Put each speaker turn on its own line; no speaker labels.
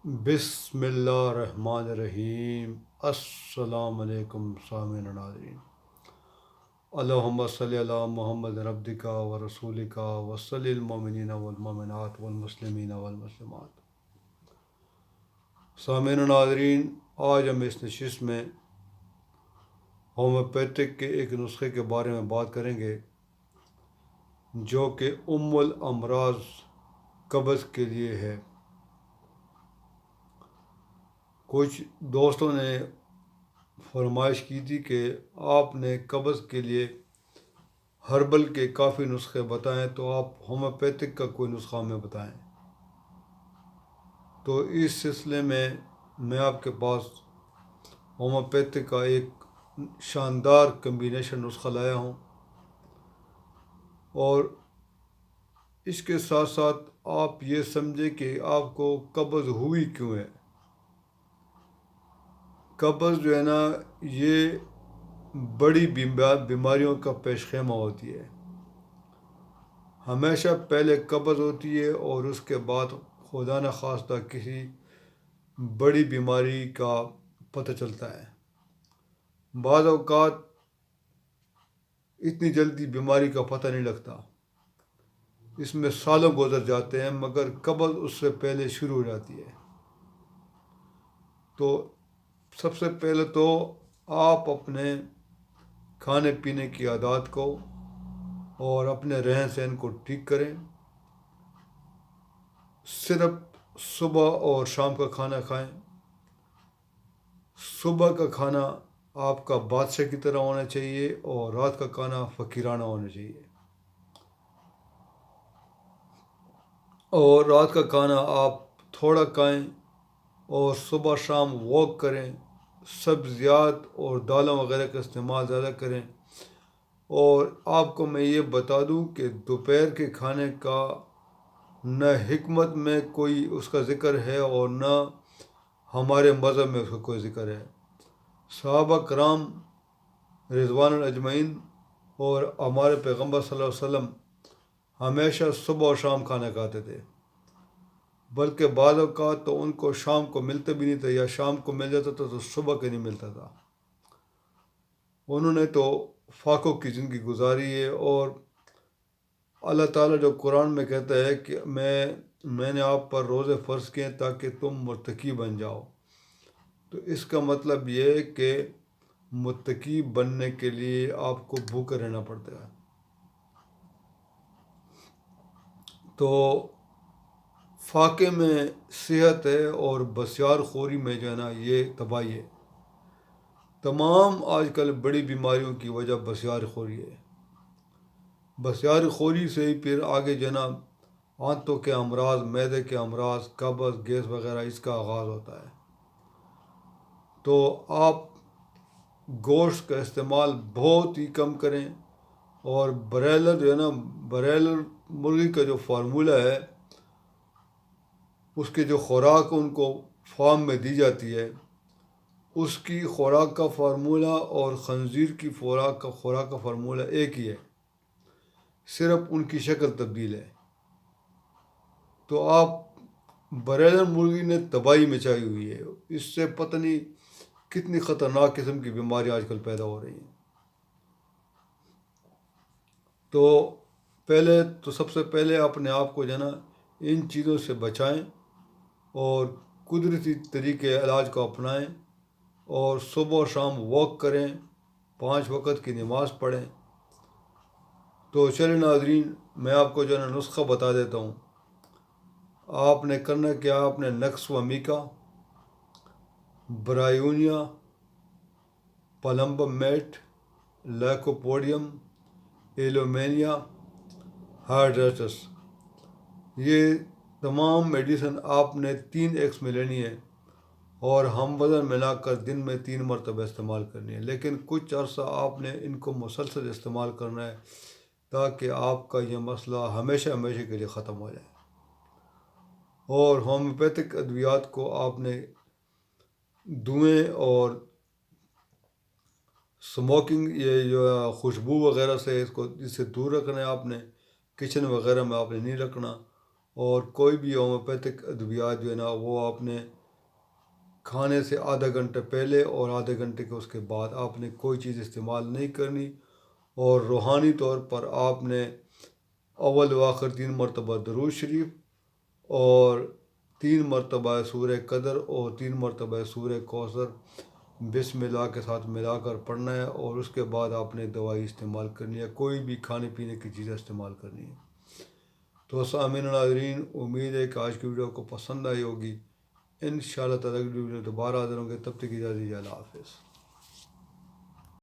بسم اللہ الرحمن الرحیم۔ السلام علیکم سامعین ناظرین، اللہم صلی علی محمد عبدک و رسولک وصلی المؤمنین والمؤمنات والمسلمین والمسلمات۔ سامعین ناظرین، آج ہم اس نشست میں ہومیوپیتھک کے ایک نسخے کے بارے میں بات کریں گے جو کہ ام الامراض قبض کے لیے ہے۔ کچھ دوستوں نے فرمائش کی تھی کہ آپ نے قبض کے لیے ہربل کے کافی نسخے بتائیں، تو آپ ہومیوپیتھک کا کوئی نسخہ ہمیں بتائیں۔ تو اس سلسلے میں آپ کے پاس ہومیوپیتھک کا ایک شاندار کمبینیشن نسخہ لایا ہوں، اور اس کے ساتھ ساتھ آپ یہ سمجھیں کہ آپ کو قبض ہوئی کیوں ہے۔ قبض جو ہے نا، یہ بڑی بیماریوں کا پیش خیمہ ہوتی ہے۔ ہمیشہ پہلے قبض ہوتی ہے اور اس کے بعد خدا نخواستہ کسی بڑی بیماری کا پتہ چلتا ہے۔ بعض اوقات اتنی جلدی بیماری کا پتہ نہیں لگتا، اس میں سالوں گزر جاتے ہیں، مگر قبض اس سے پہلے شروع ہو جاتی ہے۔ تو سب سے پہلے تو آپ اپنے کھانے پینے کی عادات کو اور اپنے رہن سہن کو ٹھیک کریں۔ صرف صبح اور شام کا کھانا کھائیں۔ صبح کا کھانا آپ کا بادشاہ کی طرح ہونا چاہیے اور رات کا کھانا فقیرانہ ہونا چاہیے۔ اور رات کا کھانا آپ تھوڑا کھائیں اور صبح شام واک کریں، سبزیات اور دالوں وغیرہ کا استعمال زیادہ کریں۔ اور آپ کو میں یہ بتا دوں کہ دوپہر کے کھانے کا نہ حکمت میں کوئی اس کا ذکر ہے اور نہ ہمارے مذہب میں اس کا کوئی ذکر ہے۔ صحابہ کرام رضوان اجمعین اور ہمارے پیغمبر صلی اللہ علیہ وسلم ہمیشہ صبح اور شام کھانا کھاتے تھے، بلکہ بعض اوقات تو ان کو شام کو ملتا بھی نہیں تھا، یا شام کو مل جاتا تھا تو صبح کے نہیں ملتا تھا۔ انہوں نے تو فاقوں کی زندگی گزاری ہے، اور اللہ تعالیٰ جو قرآن میں کہتا ہے کہ میں نے آپ پر روزے فرض کیے تاکہ تم متقی بن جاؤ، تو اس کا مطلب یہ ہے کہ متقی بننے کے لیے آپ کو بھوکے رہنا پڑتا ہے۔ تو فاقے میں صحت ہے اور بسیار خوری میں جو ہے نا یہ تباہی ہے۔ تمام آج کل بڑی بیماریوں کی وجہ بسیار خوری ہے۔ بسیار خوری سے ہی پھر آگے جناب آنتوں کے امراض، معدے کے امراض، قبض، گیس وغیرہ اس کا آغاز ہوتا ہے۔ تو آپ گوشت کا استعمال بہت ہی کم کریں، اور بریلر جو ہے نا، بریلر مرغی کا جو فارمولہ ہے، اس کے جو خوراک ان کو فارم میں دی جاتی ہے، اس کی خوراک کا فارمولہ اور خنزیر کی خوراک کا فارمولہ ایک ہی ہے، صرف ان کی شکل تبدیل ہے۔ تو آپ بریلر مرغی نے تباہی مچائی ہوئی ہے، اس سے پتہ نہیں کتنی خطرناک قسم کی بیماری آج کل پیدا ہو رہی ہیں۔ تو سب سے پہلے اپنے آپ کو جو ہے نا ان چیزوں سے بچائیں، اور قدرتی طریقے علاج کو اپنائیں، اور صبح و شام واک کریں، 5 وقت کی نماز پڑھیں۔ تو چلیں ناظرین، میں آپ کو جو ہے نا نسخہ بتا دیتا ہوں۔ آپ نے کرنا کیا، آپ نے نکس و میکا، برایونیا، پلمبم میٹ، لیکوپوڈیم، ایلومینیا، ہائیڈریٹس، یہ تمام میڈیسن آپ نے 3 ایکس میں لینی ہے، اور ہم وزن ملا کر دن میں 3 مرتبہ استعمال کرنی ہے، لیکن کچھ عرصہ آپ نے ان کو مسلسل استعمال کرنا ہے تاکہ آپ کا یہ مسئلہ ہمیشہ ہمیشہ کے لیے ختم ہو جائے۔ اور ہومیوپیتھک ادویات کو آپ نے دھوئیں اور اسموکنگ، یہ جو خوشبو وغیرہ سے اس سے دور رکھنا ہے۔ آپ نے کچن وغیرہ میں آپ نے نہیں رکھنا، اور کوئی بھی ہومیوپیتھک ادویات جو ہے نا وہ آپ نے کھانے سے آدھا گھنٹے پہلے اور آدھے گھنٹے کے اس کے بعد آپ نے کوئی چیز استعمال نہیں کرنی. اور روحانی طور پر آپ نے اول و آخر 3 مرتبہ درود شریف اور 3 مرتبہ سورہ قدر اور 3 مرتبہ سورہ کوثر بسم اللہ کے ساتھ ملا کر پڑھنا ہے. اور اس کے بعد آپ نے دوائی استعمال کرنی ہے, کوئی بھی کھانے پینے کی چیزیں استعمال کرنی ہے. تو سامعین ناظرین, امید ہے کہ آج کی ویڈیو کو پسند آئی ہوگی. انشاءاللہ تعالیٰ اگلی ویڈیو دوبارہ حاضر ہوں گے, تب تک اجازت دیجیے. اللہ حافظ.